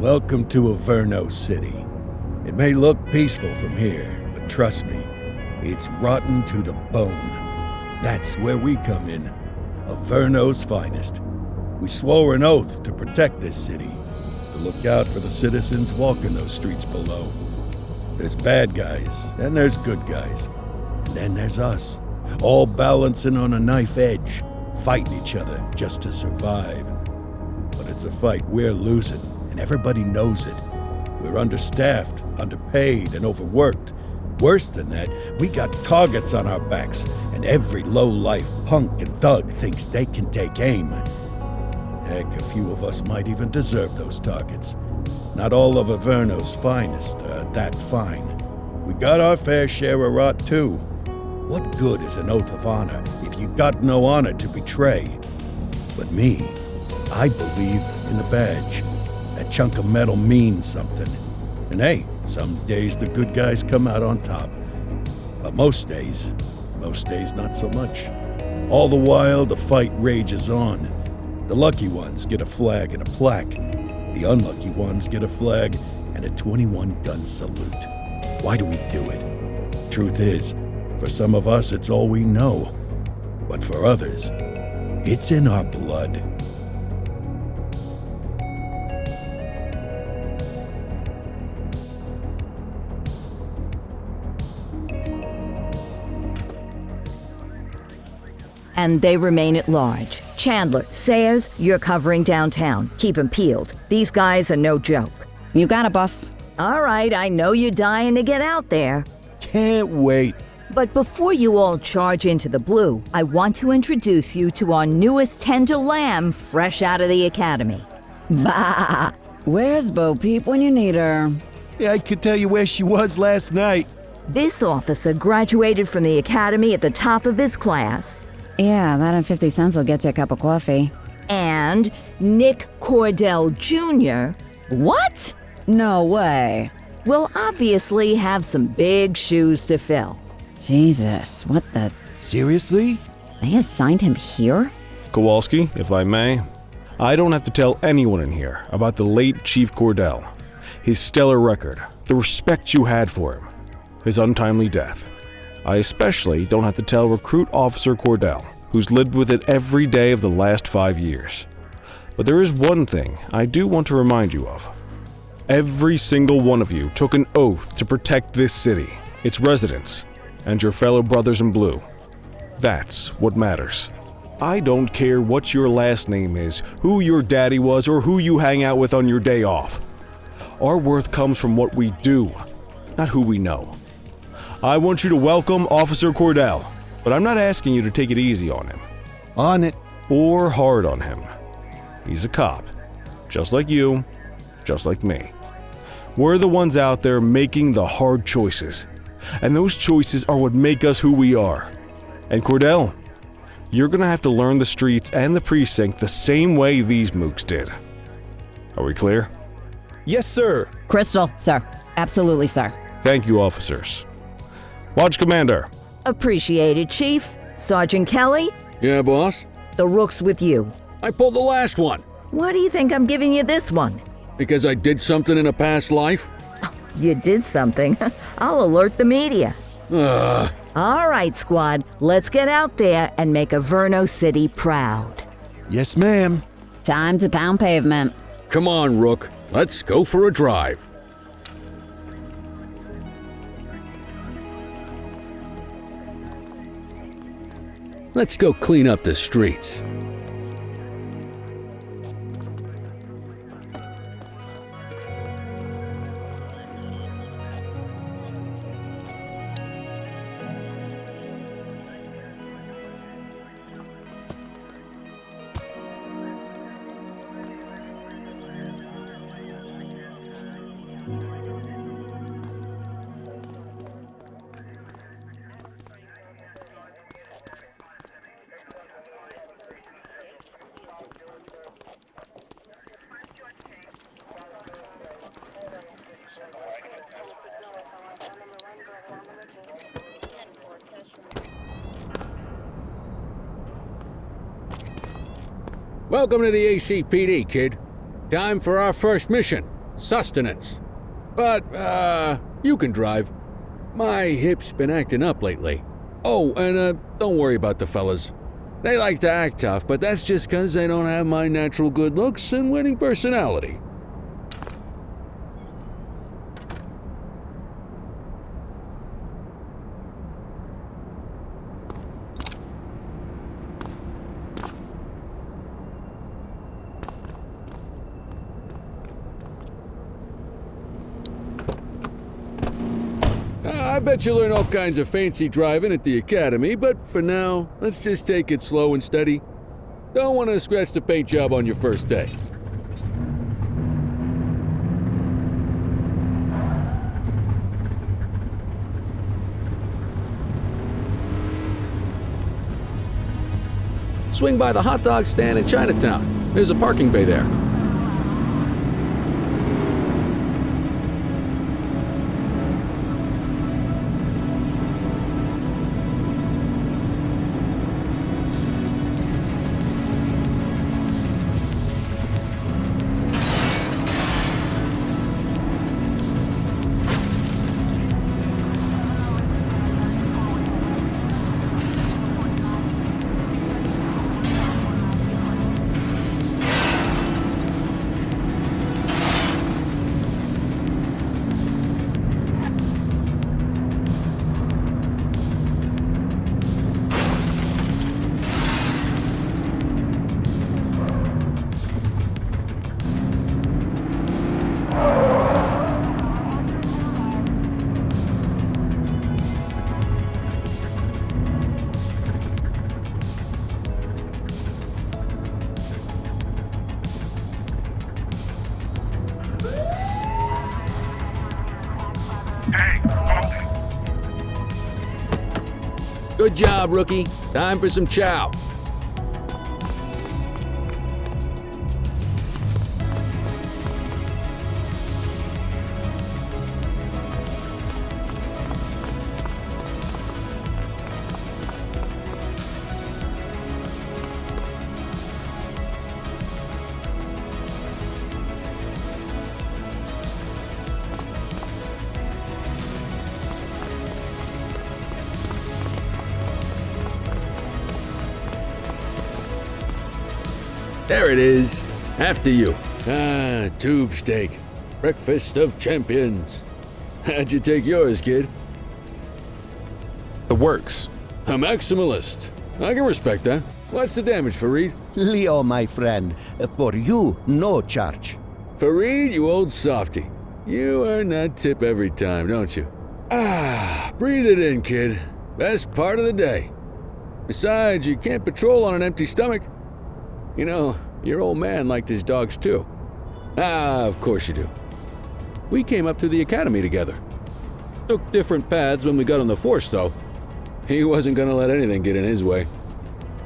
Welcome to Averno City. It may look peaceful from here, but trust me, it's rotten to the bone. That's where we come in, Averno's finest. We swore an oath to protect this city, to look out for the citizens walking those streets below. There's bad guys, and there's good guys. And then there's us, all balancing on a knife edge, fighting each other just to survive. But it's a fight we're losing, and everybody knows it. We're understaffed, underpaid, and overworked. Worse than that, we got targets on our backs, and every low-life punk and thug thinks they can take aim. Heck, a few of us might even deserve those targets. Not all of Averno's finest are that fine. We got our fair share of rot, too. What good is an oath of honor if you got no honor to betray? But me, I believe in the badge. That chunk of metal means something. And hey, some days the good guys come out on top. But most days not so much. All the while, the fight rages on. The lucky ones get a flag and a plaque. The unlucky ones get a flag and a 21-gun salute. Why do we do it? Truth is, for some of us, it's all we know. But for others, it's in our blood. And they remain at large. Chandler, Sayers, you're covering downtown. Keep 'em peeled. These guys are no joke. You got it, boss. All right, I know you're dying to get out there. Can't wait. But before you all charge into the blue, I want to introduce you to our newest tender lamb fresh out of the academy. Bah! Where's Bo Peep when you need her? Yeah, I could tell you where she was last night. This officer graduated from the academy at the top of his class. Yeah, that and 50 cents will get you a cup of coffee. And Nick Cordell Jr. What? No way. will obviously have some big shoes to fill. Jesus, what the... Seriously? They assigned him here? Kowalski, if I may, I don't have to tell anyone in here about the late Chief Cordell, his stellar record, the respect you had for him, his untimely death. I especially don't have to tell Recruit Officer Cordell, who's lived with it every day of the last 5 years. But there is one thing I do want to remind you of. Every single one of you took an oath to protect this city, its residents, and your fellow brothers in blue. That's what matters. I don't care what your last name is, who your daddy was, or who you hang out with on your day off. Our worth comes from what we do, not who we know. I want you to welcome Officer Cordell, but I'm not asking you to take it easy on him. On it. Or hard on him. He's a cop, just like you, just like me. We're the ones out there making the hard choices, and those choices are what make us who we are. And Cordell, you're gonna have to learn the streets and the precinct the same way these mooks did. Are we clear? Yes, sir. Crystal, sir. Absolutely, sir. Thank you, officers. Lodge Commander. Appreciated, Chief. Sergeant Kelly, Yeah, boss? the rook's with you. I pulled the last one. Why do you think I'm giving you this one? Because I did something in a past life? You did something. I'll alert the media. Ugh. All right, squad, let's get out there and make Averno City proud. Yes, ma'am. Time to pound pavement. Come on, Rook. Let's go for a drive. Let's go clean up the streets. Welcome to the ACPD, kid. Time for our first mission. sustenance. But, you can drive. My hip's been acting up lately. Oh, and, don't worry about the fellas. They like to act tough, but that's just 'cause they don't have my natural good looks and winning personality. I bet you learn all kinds of fancy driving at the academy, but for now, let's just take it slow and steady. Don't want to scratch the paint job on your first day. Swing by the hot dog stand in Chinatown. There's a parking bay there. Good job, rookie. Time for some chow. There it is. After you. Ah, tube steak. Breakfast of champions. How'd you take yours, kid? The works. A maximalist. I can respect that. What's the damage, Fareed? Leo, my friend, for you, no charge. Fareed, you old softy. You earn that tip every time, don't you? Ah, breathe it in, kid. Best part of the day. Besides, you can't patrol on an empty stomach. You know, your old man liked his dogs too. Ah, of course you do. We came up through the academy together. Took different paths when we got on the force, though. He wasn't gonna let anything get in his way.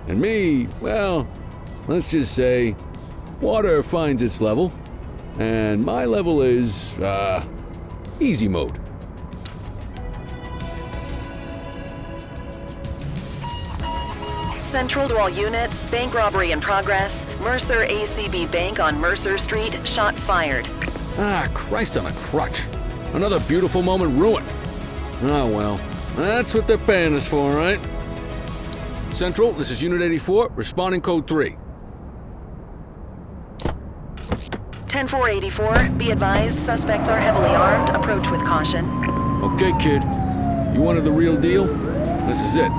And me, well, let's just say, water finds its level, and my level is, easy mode. Central to all units, bank robbery in progress. Mercer ACB Bank on Mercer Street, shot fired. Ah, Christ on a crutch. Another beautiful moment ruined. Oh well, that's what they're paying us for, right? Central, this is Unit 84, responding code 3. 10-484, be advised, suspects are heavily armed, approach with caution. Okay, kid. You wanted the real deal? This is it.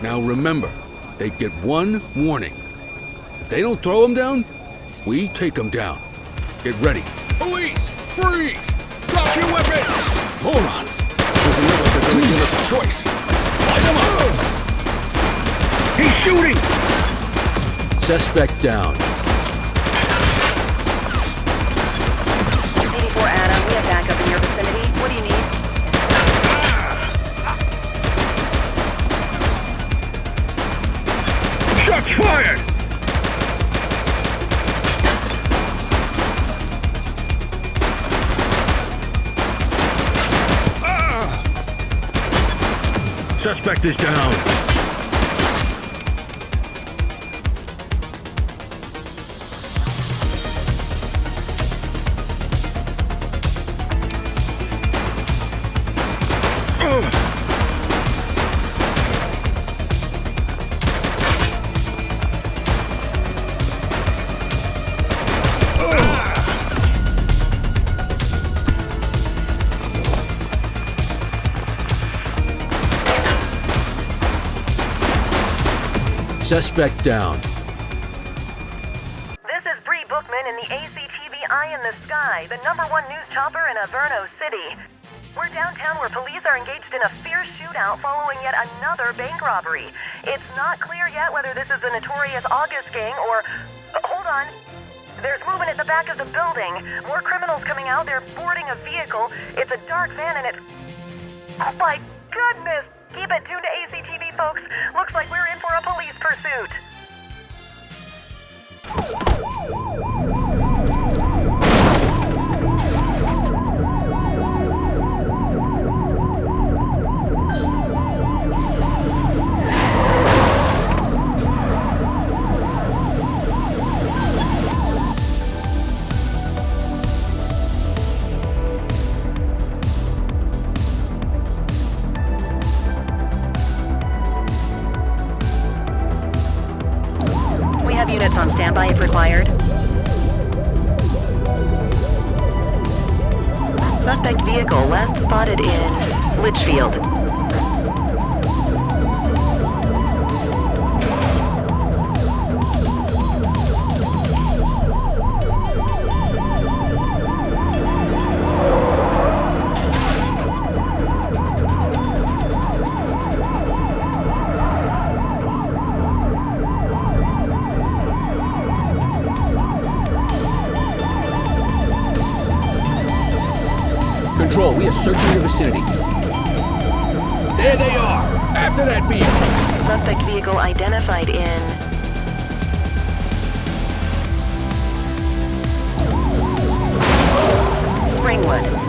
Now remember, they get one warning. If they don't throw them down, we take them down. Get ready. Police! Freeze! Drop your weapons! Morons! Doesn't look like they're gonna give us a choice. Light them up! He's shooting! Suspect down. 84 Adam, we have backup in your vicinity. What do you need? Shots fired! Suspect is down. Suspect down. This is Bree Bookman in the ACTV Eye in the Sky, the #1 news chopper in Averno City. We're downtown where police are engaged in a fierce shootout following yet another bank robbery. It's not clear yet whether this is the notorious August gang or... hold on. There's movement at the back of the building. More criminals coming out. They're boarding a vehicle. It's a dark van and it's... oh my goodness! Keep it tuned to ACTV, folks. Looks like we're in for a police pursuit. Units on standby if required. Suspect vehicle last spotted in Litchfield. Control, we are searching the vicinity. There they are! After that vehicle! Suspect vehicle identified in Springwood.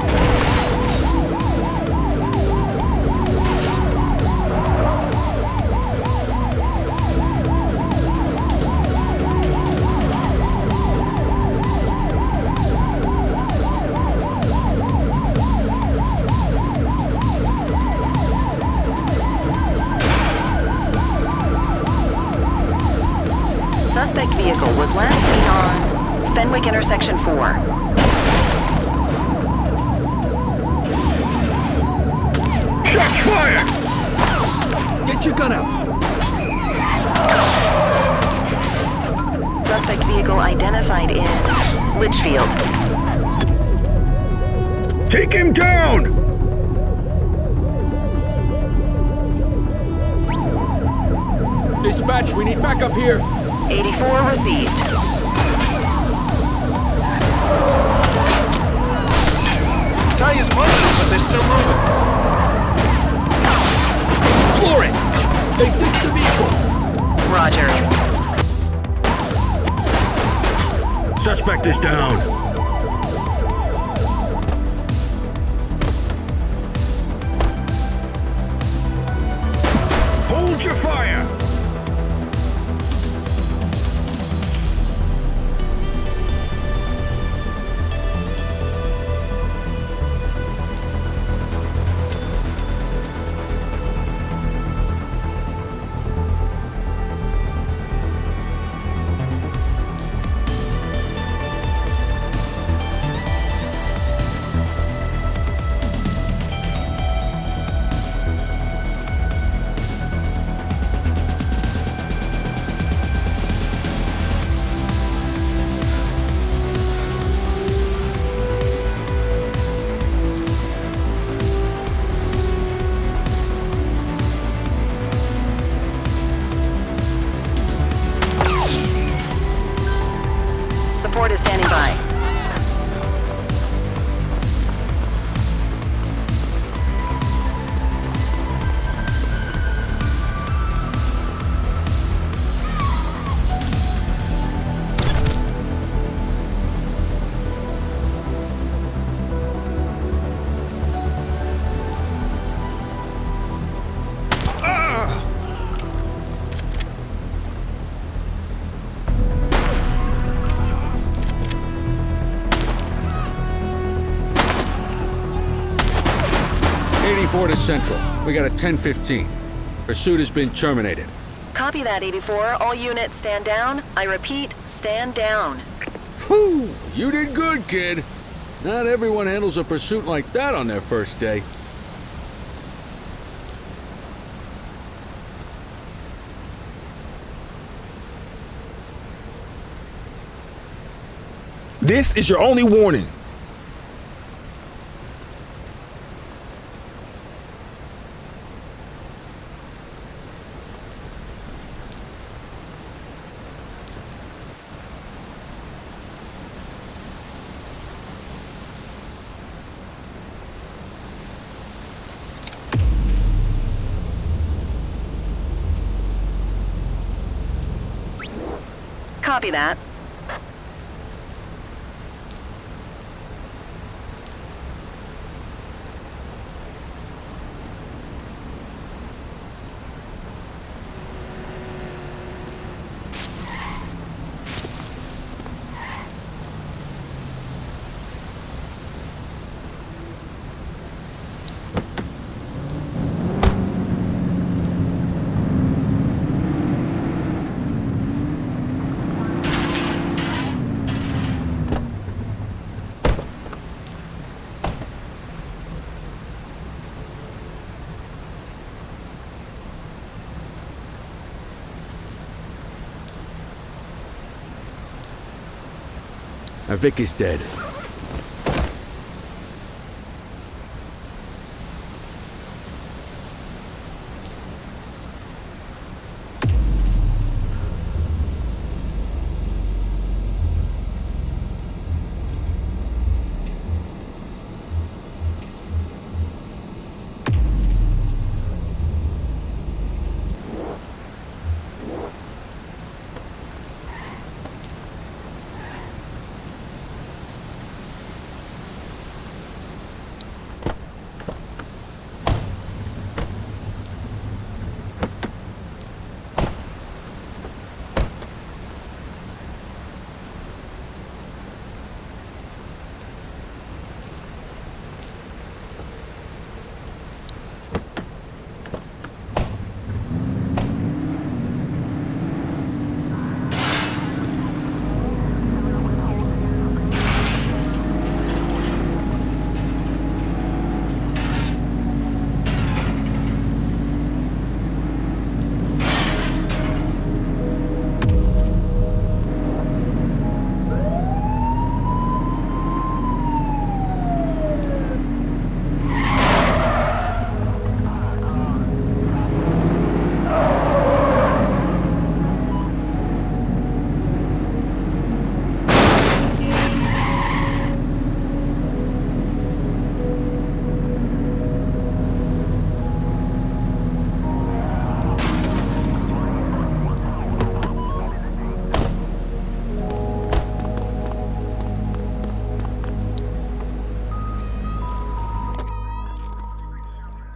Suspect vehicle was last seen on Fenwick Intersection 4. Shots fired! Get your gun out! Suspect vehicle identified in Litchfield. Take him down! Dispatch, we need backup here. 84 received. Tires busted, but they're still moving. Floor it! They ditched the vehicle! Roger. Suspect is down. Hold your fire! 84 to Central. We got a 10:15. Pursuit has been terminated. Copy that, 84. All units stand down. I repeat, stand down. Whew! You did good, kid. Not everyone handles a pursuit like that on their first day. This is your only warning. Copy that. Vic is dead.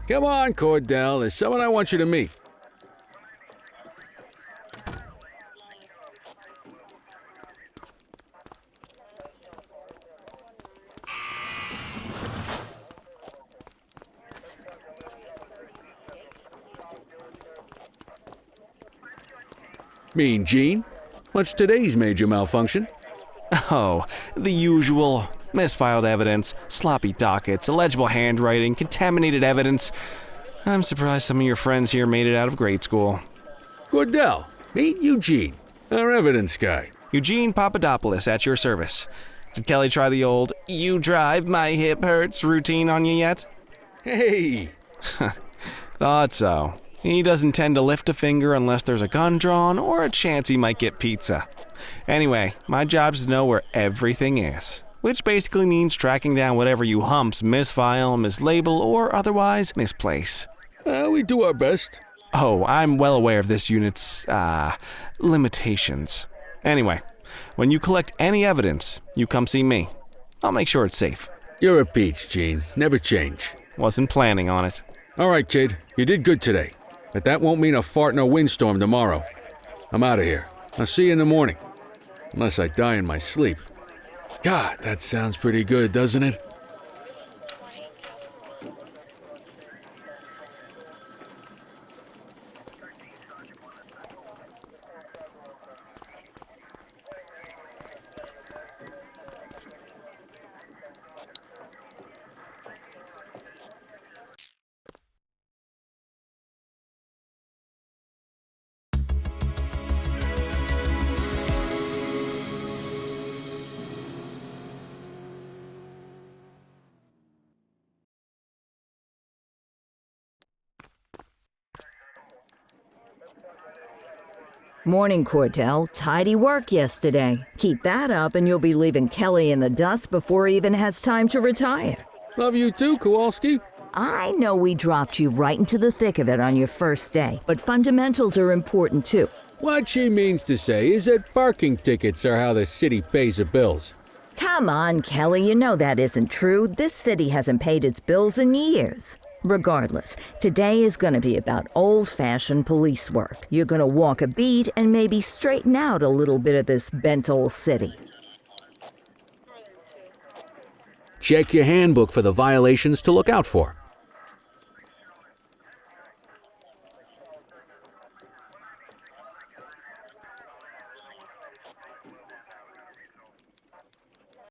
Come on, Cordell. There's someone I want you to meet. Mean Gene? What's today's major malfunction? Oh, the usual. Misfiled evidence, sloppy dockets, illegible handwriting, contaminated evidence. I'm surprised some of your friends here made it out of grade school. Cordell, meet Eugene, our evidence guy. Eugene Papadopoulos at your service. Did Kelly try the old, "you drive, my hip hurts" routine on you yet? Hey! Thought so. He doesn't tend to lift a finger unless there's a gun drawn or a chance he might get pizza. Anyway, my job's to know where everything is, which basically means tracking down whatever you humps misfile, mislabel, or otherwise misplace. We do our best. Oh, I'm well aware of this unit's, limitations. Anyway, when you collect any evidence, you come see me. I'll make sure it's safe. You're a peach, Gene. Never change. Wasn't planning on it. All right, kid. You did good today. But that won't mean a fart in a windstorm tomorrow. I'm out of here. I'll see you in the morning. Unless I die in my sleep. God, that sounds pretty good, doesn't it? Morning, Cordell. Tidy work yesterday. Keep that up and you'll be leaving Kelly in the dust before he even has time to retire. Love you too, Kowalski. I know we dropped you right into the thick of it on your first day, but fundamentals are important too. What she means to say is that parking tickets are how the city pays the bills. Come on, Kelly, you know that isn't true. This city hasn't paid its bills in years. Regardless, today is going to be about old-fashioned police work. You're going to walk a beat and maybe straighten out a little bit of this bent old city. Check your handbook for the violations to look out for.